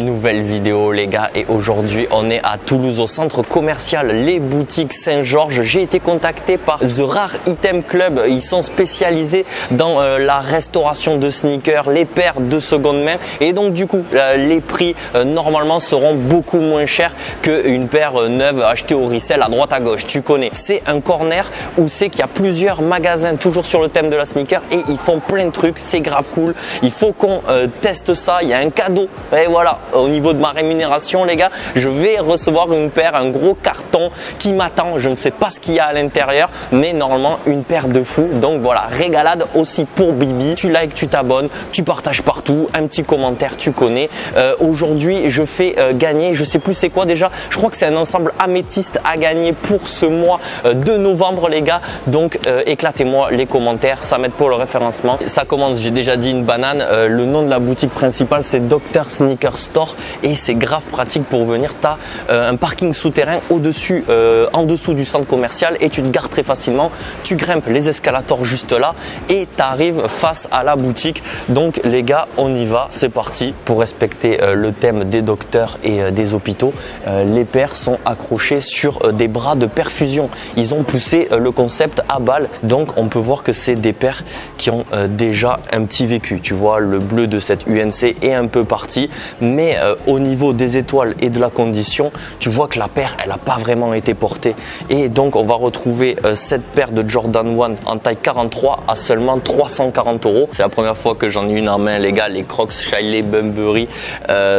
Nouvelle vidéo les gars, et aujourd'hui on est à Toulouse au centre commercial Les Boutiques Saint-Georges. J'ai été contacté par The Rare Item Club. Ils sont spécialisés dans la restauration de sneakers, les paires de seconde main, et donc du coup les prix normalement seront beaucoup moins chers qu'une paire neuve achetée au resell à droite à gauche. Tu connais, c'est un corner où c'est qu'il y a plusieurs magasins toujours sur le thème de la sneaker et ils font plein de trucs. C'est grave cool, il faut qu'on teste ça. Il y a un cadeau et voilà. Au niveau de ma rémunération les gars, je vais recevoir une paire, un gros carton qui m'attend. Je ne sais pas ce qu'il y a à l'intérieur, mais normalement une paire de fou. Donc voilà, régalade aussi pour Bibi. Tu likes, tu t'abonnes, tu partages partout, un petit commentaire, tu connais. Aujourd'hui je fais gagner, je sais plus c'est quoi déjà, je crois que c'est un ensemble améthyste à gagner pour ce mois de novembre les gars. Donc éclatez-moi les commentaires, ça m'aide pour le référencement. Ça commence, j'ai déjà dit, une banane. Le nom de la boutique principale c'est Dr Sneaker Store et c'est grave pratique pour venir. Tu as un parking souterrain au-dessus, en dessous du centre commercial, et tu te gares très facilement. Tu grimpes les escalators juste là et tu arrives face à la boutique. Donc les gars, on y va, c'est parti. Pour respecter le thème des docteurs et des hôpitaux, les paires sont accrochées sur des bras de perfusion. Ils ont poussé le concept à balle, donc on peut voir que c'est des paires qui ont déjà un petit vécu. Tu vois, le bleu de cette UNC est un peu parti, mais au niveau des étoiles et de la condition, tu vois que la paire elle n'a pas vraiment été portée, et donc on va retrouver cette paire de Jordan 1 en taille 43 à seulement 340 €. C'est la première fois que j'en ai une en main les gars. Les Crocs Shiley Bunbury,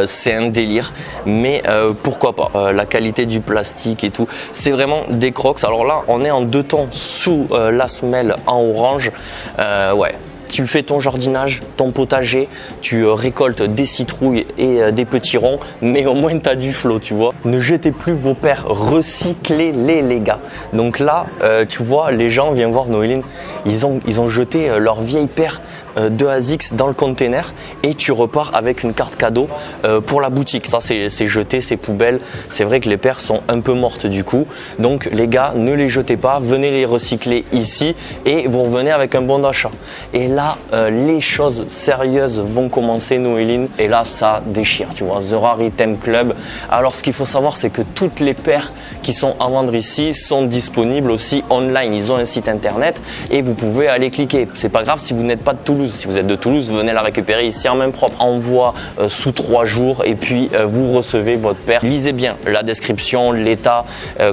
c'est un délire, mais pourquoi pas. La qualité du plastique et tout, c'est vraiment des Crocs. Alors là on est en deux tons sous la semelle en orange. Ouais, tu fais ton jardinage, ton potager, tu récoltes des citrouilles et des petits ronds, mais au moins tu as du flow, tu vois. Ne jetez plus vos paires, recyclez-les les gars. Donc là, tu vois, les gens viennent voir Noéline, ils ont jeté leur vieille paire de ASICS dans le container, et tu repars avec une carte cadeau pour la boutique. Ça c'est jeté, c'est poubelle. C'est vrai que les paires sont un peu mortes du coup. Donc les gars, ne les jetez pas, venez les recycler ici et vous revenez avec un bon d'achat. Et là, les choses sérieuses vont commencer Noéline, et là ça déchire, tu vois. The Rare Item Club. Alors ce qu'il faut savoir, c'est que toutes les paires qui sont à vendre ici sont disponibles aussi online. Ils ont un site internet et vous pouvez aller cliquer. C'est pas grave si vous n'êtes pas de Toulouse. Si vous êtes de Toulouse, venez la récupérer ici en main propre. Envoi sous 3 jours, et puis vous recevez votre paire. Lisez bien la description, l'état,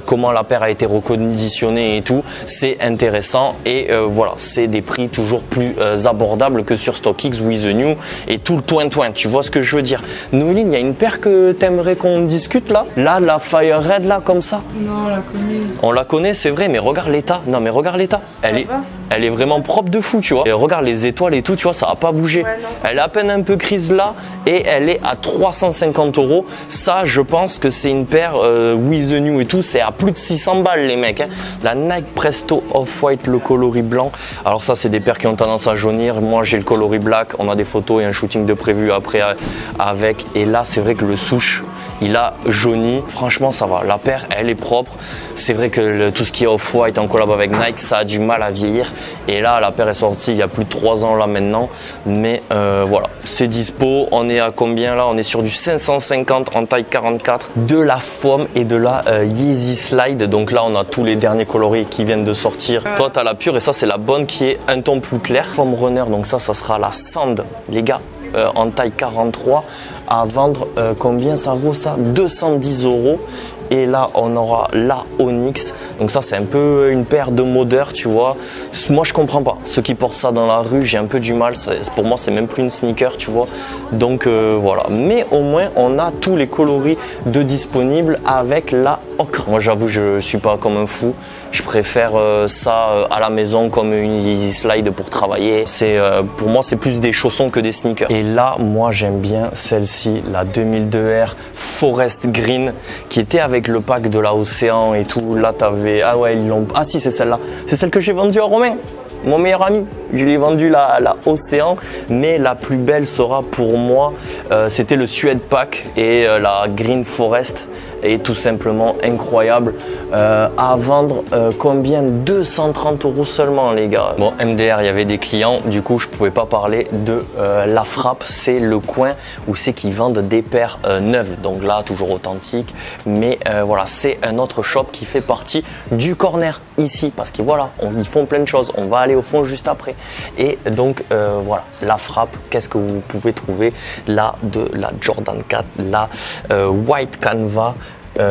comment la paire a été reconditionnée et tout. C'est intéressant, et voilà, c'est des prix toujours plus abordables que sur StockX, With The New et tout le toin-toin. Tu vois ce que je veux dire? Noéline, il y a une paire que t'aimerais qu'on discute là? Là, la Fire Red là, comme ça? Non, on la connaît. On la connaît, c'est vrai, mais regarde l'état. Non, mais regarde l'état. Elle est vraiment propre de fou, tu vois. Et regarde les étoiles et tout, tu vois, ça n'a pas bougé. Ouais, elle est à peine un peu crise là, et elle est à 350 €. Ça, je pense que c'est une paire With The New et tout, c'est à plus de 600 balles les mecs. Hein. La Nike Presto Off-White, le coloris blanc. Alors ça, c'est des paires qui ont tendance à jaunir. Moi, j'ai le coloris black. On a des photos et un shooting de prévu après avec. Et là, c'est vrai que le souche, il a jauni. Franchement, ça va. La paire, elle est propre. C'est vrai que tout ce qui est Off-White en collab avec Nike, ça a du mal à vieillir. Et là, la paire est sortie il y a plus de 3 ans là maintenant. Mais voilà, c'est dispo. On est à combien là? On est sur du 550 en taille 44. De la foam et de la Yeezy Slide. Donc là, on a tous les derniers coloris qui viennent de sortir. Toi, tu as la pure, et ça, c'est la bonne qui est un ton plus clair. Foam Runner, donc ça sera la Sand, les gars. En taille 43 à vendre, combien ça vaut ça? 210 €. Et là on aura la Onyx, donc ça c'est un peu une paire de modeurs, tu vois. Moi je comprends pas ceux qui portent ça dans la rue, j'ai un peu du mal. Pour moi c'est même plus une sneaker, tu vois. Donc voilà, mais au moins on a tous les coloris de disponibles avec la ocre. Moi j'avoue, je suis pas comme un fou, je préfère ça à la maison comme une Easy Slide pour travailler. C'est pour moi c'est plus des chaussons que des sneakers. Et là moi j'aime bien celle-ci, la 2002R Forest Green, qui était avec le pack de la Océan et tout. Là t'avais, ah ouais, ils l'ont, ah si, c'est celle-là, c'est celle que j'ai vendue à Romain. mon meilleur ami. Je lui ai vendu la Océan, mais la plus belle sera pour moi, c'était le Suede Pack et la Green Forest est tout simplement incroyable. À vendre combien? 230 € seulement les gars. Bon, MDR, il y avait des clients, du coup je pouvais pas parler de La Frappe. C'est le coin où c'est qu'ils vendent des paires neuves, donc là toujours authentique, mais voilà, c'est un autre shop qui fait partie du corner ici, parce que voilà, ils font plein de choses. On va aller au fond juste après. Et donc voilà, La Frappe, qu'est-ce que vous pouvez trouver là? De la Jordan 4, la White Canva,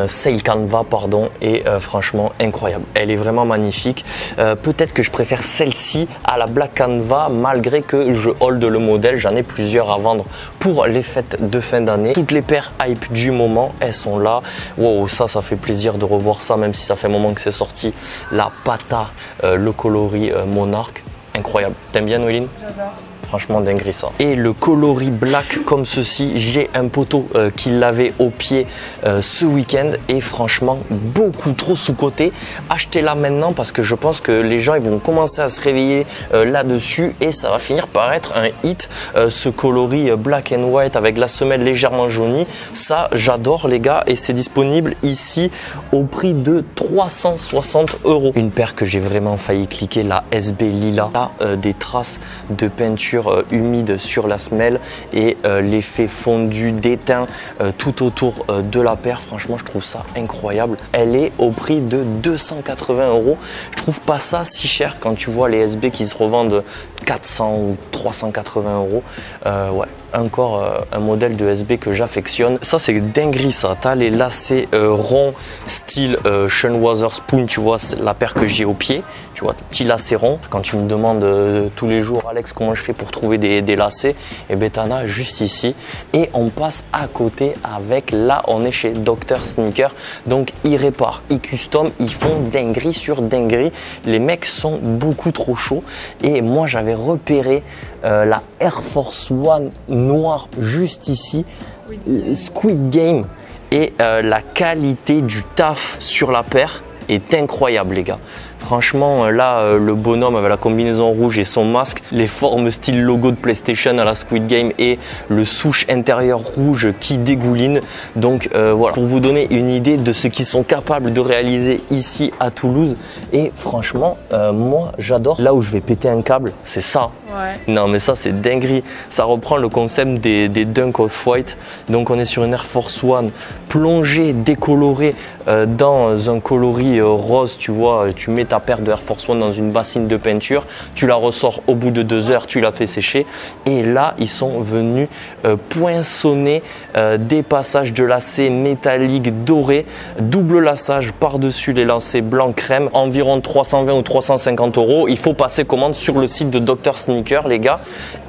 Sail Canva pardon, et franchement incroyable, elle est vraiment magnifique. Peut-être que je préfère celle-ci à la Black Canva, malgré que je hold le modèle. J'en ai plusieurs à vendre pour les fêtes de fin d'année. Toutes les paires hype du moment, elles sont là. Wow, ça fait plaisir de revoir ça, même si ça fait un moment que c'est sorti. La Pata, le coloris Monarch, incroyable. T'aimes bien Noéline? J'adore. Franchement dinguerie ça. Et le coloris black comme ceci, j'ai un poteau qui l'avait au pied ce week-end et franchement beaucoup trop sous-coté. Achetez-la maintenant parce que je pense que les gens ils vont commencer à se réveiller là-dessus et ça va finir par être un hit. Ce coloris black and white avec la semelle légèrement jaunie, ça j'adore les gars, et c'est disponible ici au prix de 360 €. Une paire que j'ai vraiment failli cliquer, la SB Lila, des traces de peinture humide sur la semelle et l'effet fondu d'étain tout autour de la paire. Franchement je trouve ça incroyable. Elle est au prix de 280 €. Je trouve pas ça si cher quand tu vois les SB qui se revendent 400 ou 380 €. Ouais, encore un modèle de SB que j'affectionne. Ça c'est dinguerie ça. T'as les lacets ronds style Sean Wotherspoon, tu vois, c'est la paire que j'ai au pied. Tu vois, petit lacet rond. Quand tu me demandes tous les jours Alex comment je fais pour trouver des lacets, et ben t'en as juste ici. Et on passe à côté avec, là on est chez Dr Sneaker, donc ils réparent, ils custom, ils font dinguerie sur dinguerie. Les mecs sont beaucoup trop chauds et moi j'avais repéré la Air Force One noire juste ici, Squid Game, et la qualité du taf sur la paire est incroyable les gars. Franchement là le bonhomme avec la combinaison rouge et son masque, les formes style logo de PlayStation à la Squid Game et le souche intérieur rouge qui dégouline. Donc voilà, pour vous donner une idée de ce qu'ils sont capables de réaliser ici à Toulouse. Et franchement moi j'adore. Là où je vais péter un câble, c'est ça. Ouais. Non mais ça c'est dinguerie. Ça reprend le concept des Dunk Off-White. Donc on est sur une Air Force One plongée, décolorée dans un coloris rose. Tu vois, tu mets ta paire de Air Force One dans une bassine de peinture, tu la ressors au bout de 2 heures, tu la fais sécher. Et là ils sont venus poinçonner des passages de lacets métalliques dorés, double laçage par dessus les lacets blanc crème, environ 320 ou 350 €. Il faut passer commande sur le site de Dr Sneaker les gars,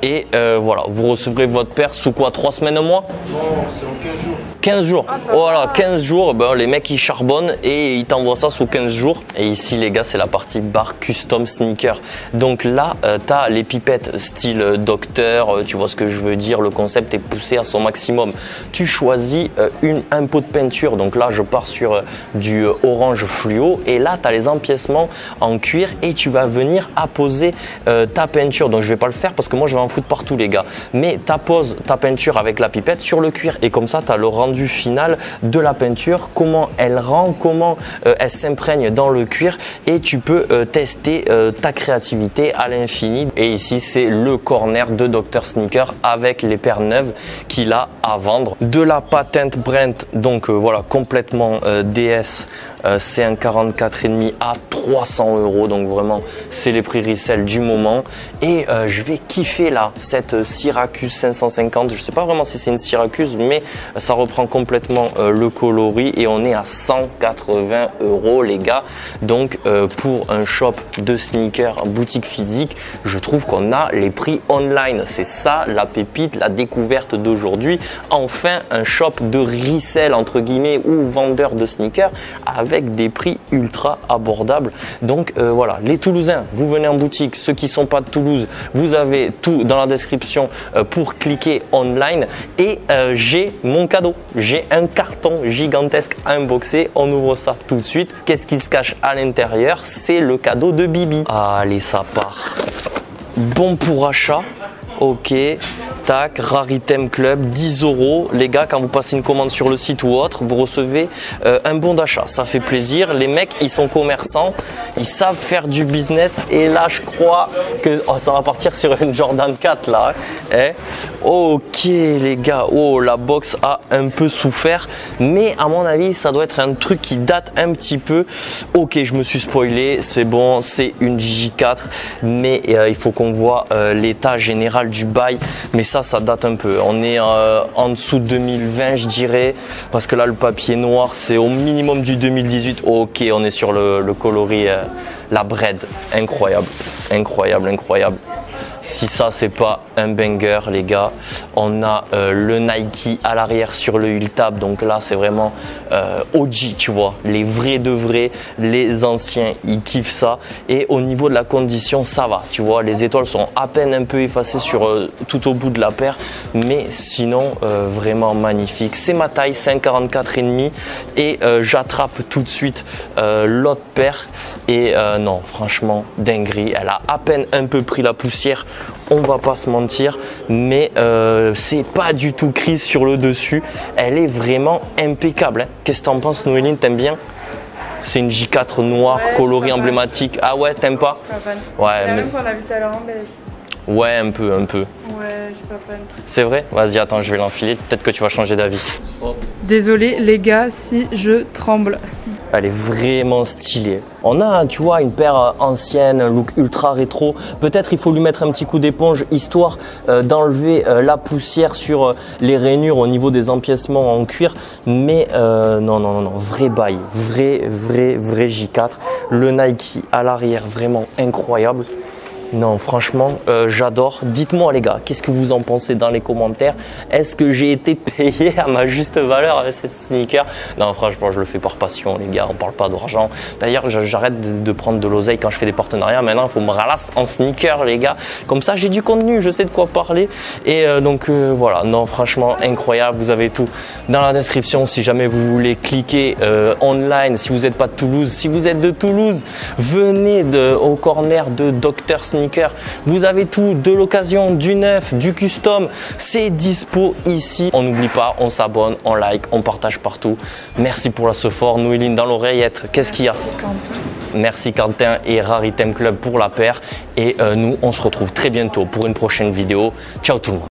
et voilà, vous recevrez votre paire sous quoi, 3 semaines, un mois? Non, c'est en 15 jours. 15 jours, voilà, 15 jours, ben, les mecs ils charbonnent et ils t'envoient ça sous 15 jours. Et ici les gars c'est la partie bar custom sneaker. Donc là tu as les pipettes style docteur, tu vois ce que je veux dire, le concept est poussé à son maximum. Tu choisis un pot de peinture, donc là je pars sur du orange fluo, et là tu as les empiècements en cuir et tu vas venir apposer ta peinture. Donc je vais pas le faire parce que moi je vais en foutre partout les gars, mais tu apposes ta peinture avec la pipette sur le cuir et comme ça tu as le rendu final de la peinture, comment elle rend, comment elle s'imprègne dans le cuir, et tu peux tester ta créativité à l'infini. Et ici c'est le corner de Dr Sneaker avec les paires neuves qu'il a à vendre. De la Patent Brent, donc voilà, complètement DS, c'est un 44,5 à 300 €, donc vraiment c'est les prix resell du moment. Et je vais kiffer là cette Syracuse 550, je sais pas vraiment si c'est une Syracuse, mais ça reprend complètement le coloris et on est à 180 € les gars. Donc pour un shop de sneakers, boutique physique, je trouve qu'on a les prix online. C'est ça la pépite, la découverte d'aujourd'hui. Enfin un shop de resell entre guillemets ou vendeur de sneakers avec des prix ultra abordables. Donc voilà, les Toulousains, vous venez en boutique. Ceux qui sont pas de Toulouse, vous avez tout dans la description pour cliquer online. Et j'ai mon cadeau, j'ai un carton gigantesque à unboxer. On ouvre ça tout de suite. Qu'est-ce qui se cache à l'intérieur? D'ailleurs, c'est le cadeau de Bibi. Allez, ça part. Bon pour achat. Ok. Tac, Rare Item Club, 10 €. Les gars, quand vous passez une commande sur le site ou autre, vous recevez un bon d'achat. Ça fait plaisir. Les mecs, ils sont commerçants, ils savent faire du business. Et là, je crois que ça va partir sur une Jordan 4 là. Hein. Ok, les gars. Oh, la box a un peu souffert. Mais à mon avis, ça doit être un truc qui date un petit peu. Ok, je me suis spoilé. C'est bon, c'est une J4. Mais il faut qu'on voit l'état général du bail. Mais ça date un peu. On est en dessous de 2020, je dirais, parce que là, le papier noir, c'est au minimum du 2018. Ok, on est sur le coloris, la bread. Incroyable, incroyable, incroyable. Si ça, c'est pas un banger, les gars. On a le Nike à l'arrière sur le heel tab. Donc là, c'est vraiment OG, tu vois. Les vrais de vrais, les anciens, ils kiffent ça. Et au niveau de la condition, ça va. Tu vois, les étoiles sont à peine un peu effacées sur tout au bout de la paire. Mais sinon, vraiment magnifique. C'est ma taille, 5,44,5. Et j'attrape tout de suite l'autre paire. Et non, franchement, dinguerie. Elle a à peine un peu pris la poussière. On va pas se mentir, mais c'est pas du tout crise sur le dessus. Elle est vraiment impeccable. Hein. Qu'est-ce que t'en penses, Noéline? T'aimes bien? C'est une J4 noire, ouais, coloris emblématique. Ah ouais, t'aimes pas? Ouais, mais... même qu'on a vu tout à l'heure en beige. Ouais, un peu, un peu. Ouais, j'ai pas fan. C'est vrai? Vas-y, attends, je vais l'enfiler. Peut-être que tu vas changer d'avis. Désolé les gars si je tremble. Elle est vraiment stylée. On a, tu vois, une paire ancienne, un look ultra rétro. Peut-être il faut lui mettre un petit coup d'éponge histoire d'enlever la poussière sur les rainures au niveau des empiècements en cuir. Mais non, non, non, non, vrai bail, vrai J4. Le Nike à l'arrière, vraiment incroyable. Non, franchement, j'adore. Dites-moi les gars, qu'est-ce que vous en pensez dans les commentaires? Est-ce que j'ai été payé à ma juste valeur avec cette sneaker? Non, franchement, je le fais par passion les gars, on parle pas d'argent. D'ailleurs, j'arrête de prendre de l'oseille quand je fais des partenariats. Maintenant, il faut me ralasser en sneaker les gars. Comme ça, j'ai du contenu, je sais de quoi parler. Et donc voilà, non, franchement, incroyable. Vous avez tout dans la description si jamais vous voulez cliquer online. Si vous n'êtes pas de Toulouse, si vous êtes de Toulouse, venez au corner de Dr Sneaker. Vous avez tout, de l'occasion, du neuf, du custom, c'est dispo ici. On n'oublie pas, on s'abonne, on like, on partage partout. Merci pour la sephore. Noéline dans l'oreillette, qu'est-ce qu'il y a? Merci Quentin. Merci Quentin et Rare Item Club pour la paire. Et nous, on se retrouve très bientôt pour une prochaine vidéo. Ciao tout le monde.